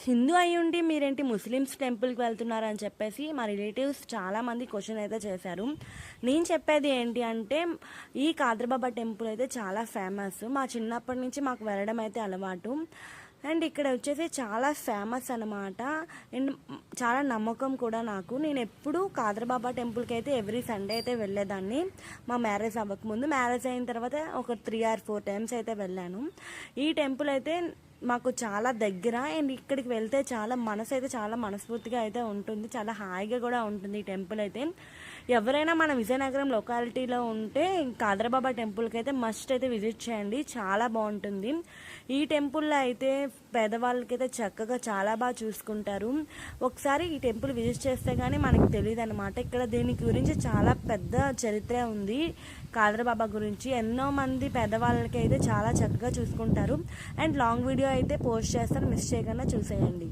హిందూ అయ్యుండి మీరేంటి ముస్లిమ్స్ టెంపుల్‌కి వెళ్తున్నారని చెప్పేసి మా రిలేటివ్స్ చాలామంది క్వెషన్ అయితే చేశారు. నేను చెప్పేది ఏంటి అంటే, ఈ కాదర్బాబా టెంపుల్ అయితే చాలా ఫేమస్. మా చిన్నప్పటి నుంచి మాకు వెళ్ళడం అయితే అలవాటు. అండ్ ఇక్కడ వచ్చేసి చాలా ఫేమస్ అనమాట. అండ్ చాలా నమ్మకం కూడా నాకు. నేను ఎప్పుడూ కాదర్బాబా టెంపుల్‌కి అయితే ఎవ్రీ సండే అయితే వెళ్ళేదాన్ని. మా మ్యారేజ్ అవ్వకముందు. మ్యారేజ్ అయిన తర్వాత ఒక 3 ఆర్ 4 టైమ్స్ అయితే వెళ్ళాను. ఈ టెంపుల్ అయితే మాకు చాలా దగ్గర. అండ్ ఇక్కడికి వెళ్తే చాలా మనసు అయితే చాలా మనస్ఫూర్తిగా అయితే ఉంటుంది. చాలా హాయిగా కూడా ఉంటుంది ఈ టెంపుల్ అయితే. ఎవరైనా మన విజయనగరం లొకాలిటీలో ఉంటే కాదర్బాబా టెంపుల్కి అయితే మస్ట్ అయితే విజిట్ చేయండి. చాలా బాగుంటుంది. ఈ టెంపుల్లో అయితే పేదవాళ్ళకైతే చక్కగా చాలా బాగా చూసుకుంటారు. ఒకసారి ఈ టెంపుల్ విజిట్ చేస్తే కానీ మనకు తెలియదు అనమాట. ఇక్కడ దీని గురించి చాలా పెద్ద చరిత్ర ఉంది. కాదర్బాబా గురించి ఎన్నో మంది పేదవాళ్ళకి అయితే చాలా చక్కగా చూసుకుంటారు. అండ్ లాంగ్ వీడియో అయితే పోస్ట్ చేస్తాను, మిస్ చేయకుండా చూసేయండి.